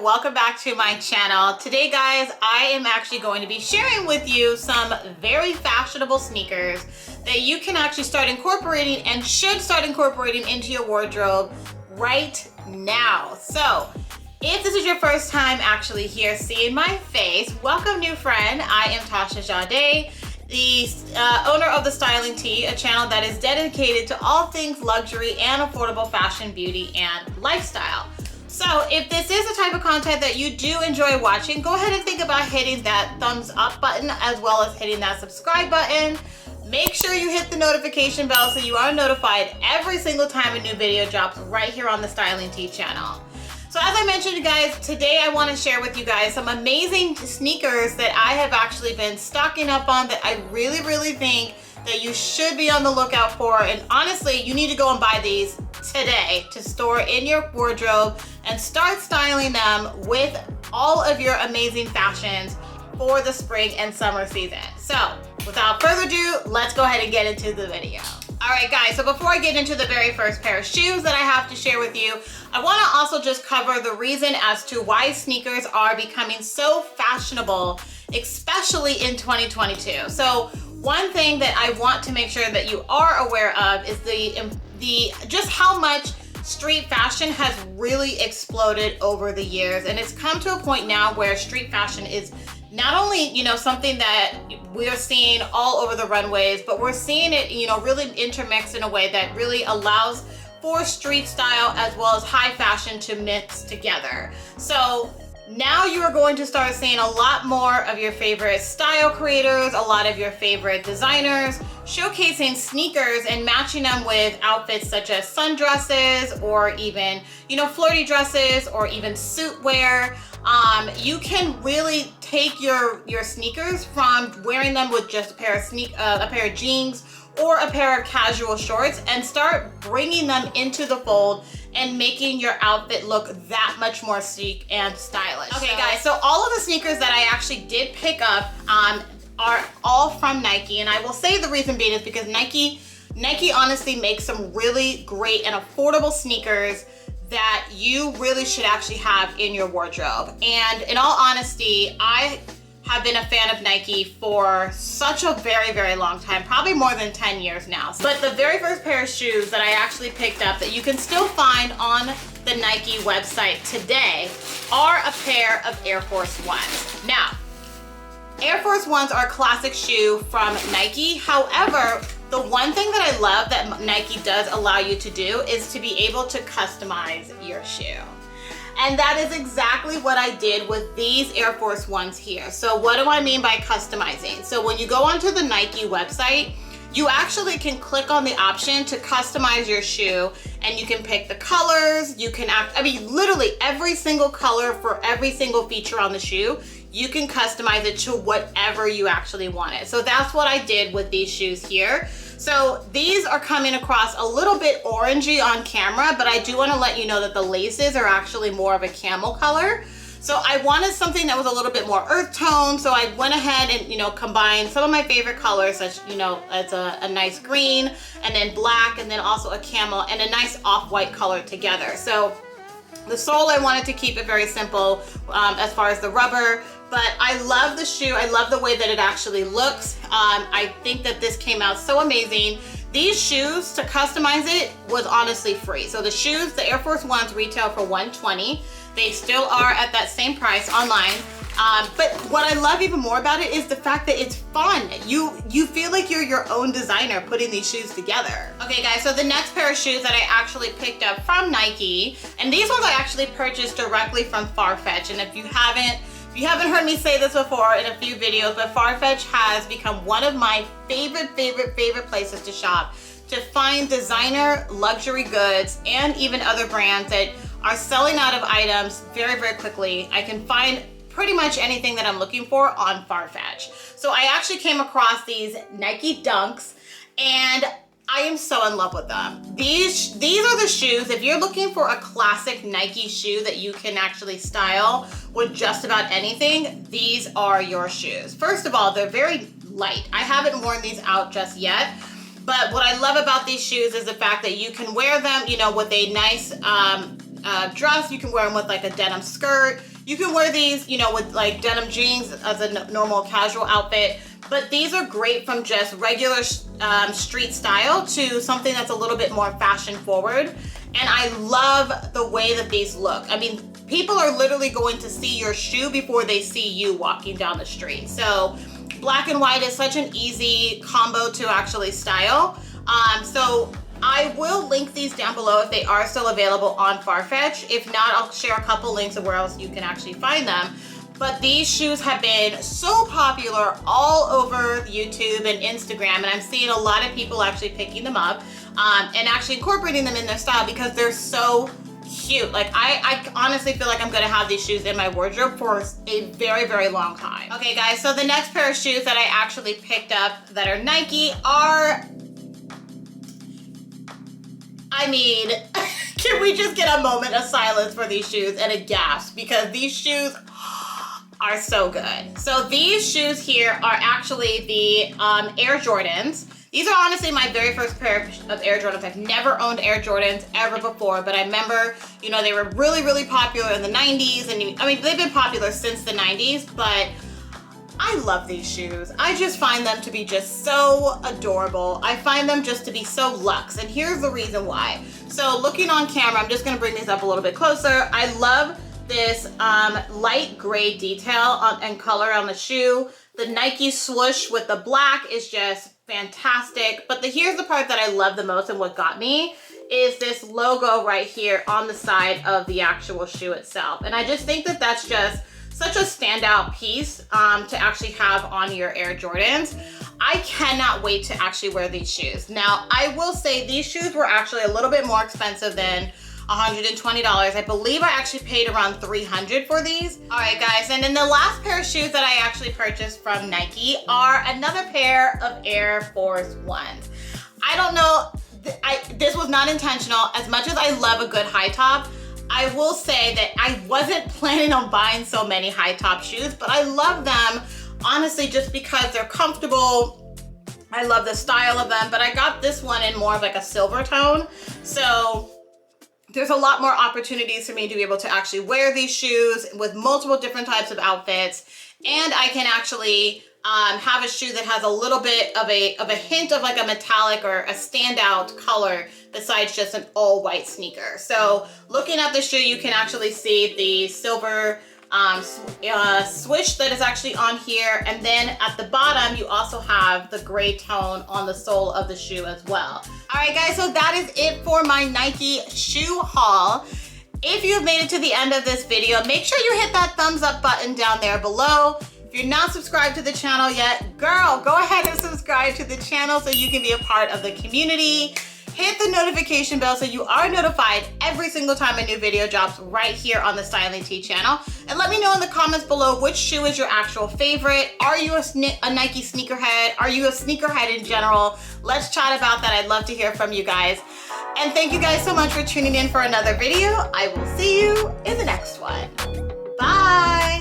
welcome back to my channel. Today guys, I am actually going to be sharing with you some very fashionable sneakers that you can actually start incorporating and should start incorporating into your wardrobe right now. So if this is your first time actually here seeing my face, welcome new friend. I am Tasha Jadé, the owner of The Styling Tea, a channel that is dedicated to all things luxury and affordable fashion, beauty, and lifestyle. So if this is the type of content that you do enjoy watching, go ahead and think about hitting that thumbs up button as well as hitting that subscribe button. Make sure you hit the notification bell so you are notified every single time a new video drops right here on the Styling Tea channel. So as I mentioned guys, today I want to share with you guys some amazing sneakers that I have actually been stocking up on that I really think that you should be on the lookout for. And honestly, you need to go and buy these today to store in your wardrobe and start styling them with all of your amazing fashions for the spring and summer season. So without further ado, let's go ahead and get into the video. All right guys, so before I get into the very first pair of shoes that I have to share with you, I want to also just cover the reason as to why sneakers are becoming so fashionable, especially in 2022. So one thing that I want to make sure that you are aware of is the just how much street fashion has really exploded over the years, and it's come to a point now where street fashion is not only, you know, something that we're seeing all over the runways, but we're seeing it, you know, really intermix in a way that really allows for street style as well as high fashion to mix together. So now you are going to start seeing a lot more of your favorite style creators, a lot of your favorite designers showcasing sneakers and matching them with outfits such as sundresses or even, you know, flirty dresses or even suit wear. You can really take your sneakers from wearing them with just a pair of jeans or a pair of casual shorts and start bringing them into the fold and making your outfit look that much more chic and stylish. Okay guys, so all of the sneakers that I actually did pick up are all from Nike, and I will say the reason being is because Nike honestly makes some really great and affordable sneakers that you really should actually have in your wardrobe. And in all honesty, I have been a fan of Nike for such a very long time, probably more than 10 years now. But the very first pair of shoes that I actually picked up that you can still find on the Nike website today are a pair of Air Force Ones. Now, Air Force Ones are a classic shoe from Nike. However, the one thing that I love that Nike does allow you to do is to be able to customize your shoe. And that is exactly what I did with these Air Force Ones here. So what do I mean by customizing? So when you go onto the Nike website, you actually can click on the option to customize your shoe, and you can pick the colors. You can literally every single color for every single feature on the shoe, you can customize it to whatever you actually want it. So that's what I did with these shoes here. So these are coming across a little bit orangey on camera, but I do want to let you know that the laces are actually more of a camel color. So I wanted something that was a little bit more earth tone, so I went ahead and, you know, combined some of my favorite colors, such, you know, as a nice green, and then black, and then also a camel, and a nice off-white color together. So the sole, I wanted to keep it very simple as far as the rubber, but I love the shoe. I love the way that it actually looks. I think that this came out so amazing. These shoes, to customize it, was honestly free. So the shoes, the Air Force Ones, retail for $120. They still are at that same price online. But what I love even more about it is the fact that it's fun. You feel like you're your own designer putting these shoes together. Okay guys, so the next pair of shoes that I actually picked up from Nike, and these ones I actually purchased directly from Farfetch. And if you haven't heard me say this before in a few videos, but Farfetch has become one of my favorite places to shop, to find designer luxury goods and even other brands that are selling out of items very quickly. I can find pretty much anything that I'm looking for on Farfetch. So I actually came across these Nike Dunks, and I am so in love with them. These are the shoes, if you're looking for a classic Nike shoe that you can actually style with just about anything, these are your shoes. First of all, they're very light. I haven't worn these out just yet, but what I love about these shoes is the fact that you can wear them, you know, with a nice dress. You can wear them with like a denim skirt. You can wear these, you know, with like denim jeans as a normal casual outfit, but these are great from just regular street style to something that's a little bit more fashion forward. And I love the way that these look. I mean, people are literally going to see your shoe before they see you walking down the street. So black and white is such an easy combo to actually style. So I will link these down below if they are still available on Farfetch. If not, I'll share a couple links of where else you can actually find them. But these shoes have been so popular all over YouTube and Instagram, and I'm seeing a lot of people actually picking them up and actually incorporating them in their style because they're so cute. Like I honestly feel like I'm gonna have these shoes in my wardrobe for a very, very long time. Okay guys, so the next pair of shoes that I actually picked up that are Nike are, I mean, can we just get a moment of silence for these shoes and a gasp, because these shoes are so good. So these shoes here are actually the Air Jordans. These are honestly my very first pair of Air Jordans. I've never owned Air Jordans ever before, but I remember, you know, they were really, really popular in the 90s. And I mean, they've been popular since the 90s, but I love these shoes. I just find them to be just so adorable. I find them just to be so luxe, and here's the reason why. So looking on camera, I'm just gonna bring these up a little bit closer. I love this light gray detail and color on the shoe. The Nike swoosh with the black is just fantastic. But here's the part that I love the most, and what got me is this logo right here on the side of the actual shoe itself. And I just think that that's just such a standout piece to actually have on your Air Jordans. I cannot wait to actually wear these shoes. Now, I will say these shoes were actually a little bit more expensive than $120. I believe I actually paid around $300 for these. All right, guys, and then the last pair of shoes that I actually purchased from Nike are another pair of Air Force Ones. I don't know, this was not intentional. As much as I love a good high top, I will say that I wasn't planning on buying so many high top shoes, but I love them, honestly, just because they're comfortable. I love the style of them, but I got this one in more of like a silver tone. So there's a lot more opportunities for me to be able to actually wear these shoes with multiple different types of outfits. And I can actually have a shoe that has a little bit of a hint of like a metallic or a standout color besides just an all white sneaker. So looking at the shoe, you can actually see the silver swoosh that is actually on here. And then at the bottom, you also have the gray tone on the sole of the shoe as well. All right, guys, so that is it for my Nike shoe haul. If you've made it to the end of this video, make sure you hit that thumbs up button down there below. If you're not subscribed to the channel yet, girl, go ahead and subscribe to the channel so you can be a part of the community. Hit the notification bell so you are notified every single time a new video drops right here on the Styling Tea channel. And let me know in the comments below which shoe is your actual favorite. Are you a Nike sneakerhead? Are you a sneakerhead in general? Let's chat about that. I'd love to hear from you guys. And thank you guys so much for tuning in for another video. I will see you in the next one. Bye.